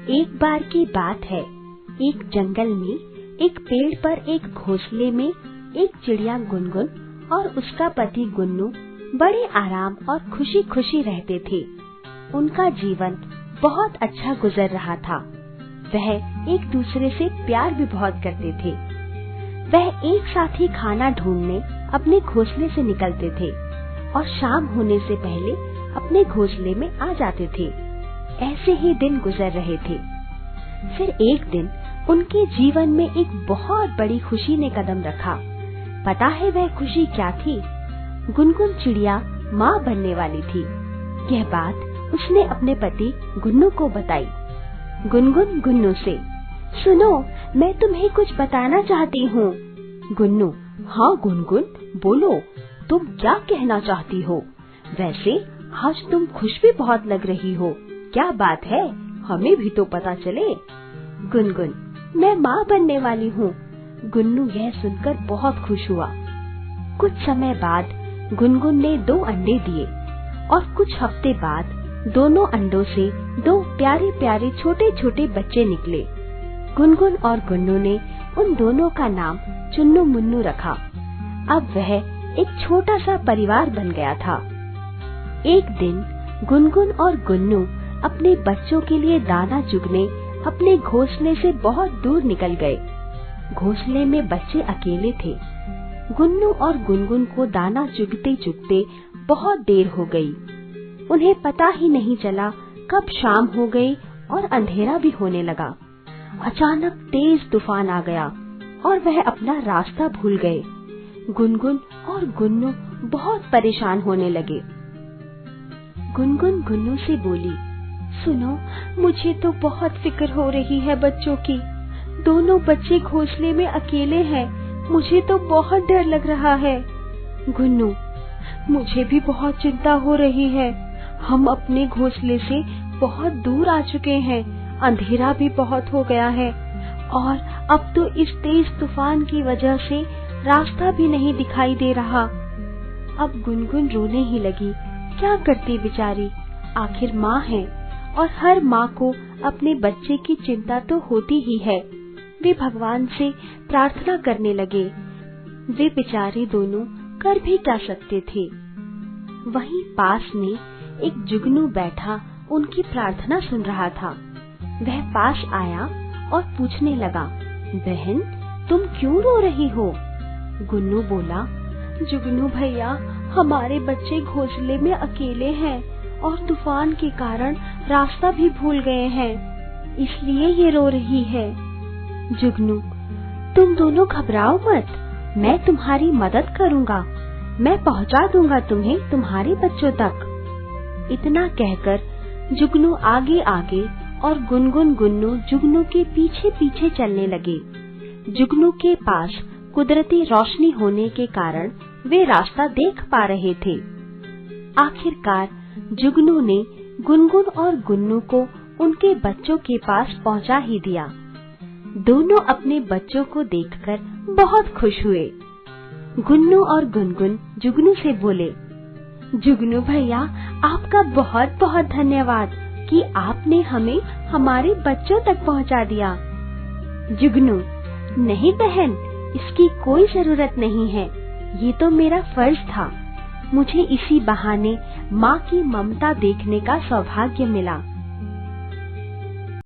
एक बार की बात है, एक जंगल में एक पेड़ पर एक घोंसले में एक चिड़िया गुनगुन और उसका पति गुन्नू बड़े आराम और खुशी खुशी रहते थे। उनका जीवन बहुत अच्छा गुजर रहा था। वह एक दूसरे से प्यार भी बहुत करते थे। वह एक साथ ही खाना ढूंढने अपने घोंसले से निकलते थे और शाम होने से पहले अपने घोंसले में आ जाते थे। ऐसे ही दिन गुजर रहे थे। फिर एक दिन उनके जीवन में एक बहुत बड़ी खुशी ने कदम रखा। पता है वह खुशी क्या थी? गुनगुन चिड़िया माँ बनने वाली थी। यह बात उसने अपने पति गुन्नू को बताई। गुनगुन गुन्नू से, सुनो, मैं तुम्हें कुछ बताना चाहती हूँ। गुन्नू, हाँ गुनगुन, बोलो, तुम क्या कहना चाहती हो? वैसे आज तुम खुश भी बहुत लग रही हो, क्या बात है? हमें भी तो पता चले। गुनगुन, मैं माँ बनने वाली हूँ। गुन्नू यह सुनकर बहुत खुश हुआ। कुछ समय बाद गुनगुन ने 2 अंडे दिए और कुछ हफ्ते बाद दोनों अंडों से 2 प्यारे प्यारे छोटे छोटे बच्चे निकले। गुनगुन और गुन्नू ने उन दोनों का नाम चुन्नू मुन्नू रखा। अब वह एक छोटा सा परिवार बन गया था। एक दिन गुनगुन और गुन्नू अपने बच्चों के लिए दाना चुगने अपने घोंसले से बहुत दूर निकल गए। घोंसले में बच्चे अकेले थे। गुन्नू और गुनगुन को दाना चुगते चुगते बहुत देर हो गई। उन्हें पता ही नहीं चला कब शाम हो गई और अंधेरा भी होने लगा। अचानक तेज तूफान आ गया और वह अपना रास्ता भूल गए। गुनगुन और गुन्नू बहुत परेशान होने लगे। गुनगुन गुन्नू से बोली, सुनो, मुझे तो बहुत फिक्र हो रही है बच्चों की। दोनों बच्चे घोंसले में अकेले हैं। मुझे तो बहुत डर लग रहा है। गुन्नू, मुझे भी बहुत चिंता हो रही है। हम अपने घोंसले से बहुत दूर आ चुके हैं। अंधेरा भी बहुत हो गया है और अब तो इस तेज तूफान की वजह से रास्ता भी नहीं दिखाई दे रहा। अब गुनगुन रोने ही लगी। क्या करती बेचारी, आखिर माँ है और हर माँ को अपने बच्चे की चिंता तो होती ही है। वे भगवान से प्रार्थना करने लगे। वे बेचारे दोनों कर भी क्या सकते थे। वहीं पास में एक जुगनू बैठा उनकी प्रार्थना सुन रहा था। वह पास आया और पूछने लगा, बहन, तुम क्यों रो रही हो? गुन्नू बोला, जुगनू भैया, हमारे बच्चे घोंसले में अकेले हैं और तूफान के कारण रास्ता भी भूल गए हैं, इसलिए ये रो रही है। जुगनू, तुम दोनों घबराओ मत, मैं तुम्हारी मदद करूँगा। मैं पहुँचा दूंगा तुम्हें तुम्हारे बच्चों तक। इतना कहकर जुगनू आगे आगे और गुनगुन गुन्नू जुगनू के पीछे पीछे चलने लगे। जुगनू के पास कुदरती रोशनी होने के कारण वे रास्ता देख पा रहे थे। आखिरकार जुगनू ने गुनगुन और गुन्नू को उनके बच्चों के पास पहुंचा ही दिया। दोनों अपने बच्चों को देखकर बहुत खुश हुए। गुन्नू और गुनगुन जुगनू से बोले, जुगनू भैया, आपका बहुत बहुत धन्यवाद कि आपने हमें हमारे बच्चों तक पहुंचा दिया। जुगनू, नहीं बहन, इसकी कोई जरूरत नहीं है, ये तो मेरा फर्ज था। मुझे इसी बहाने माँ की ममता देखने का सौभाग्य मिला।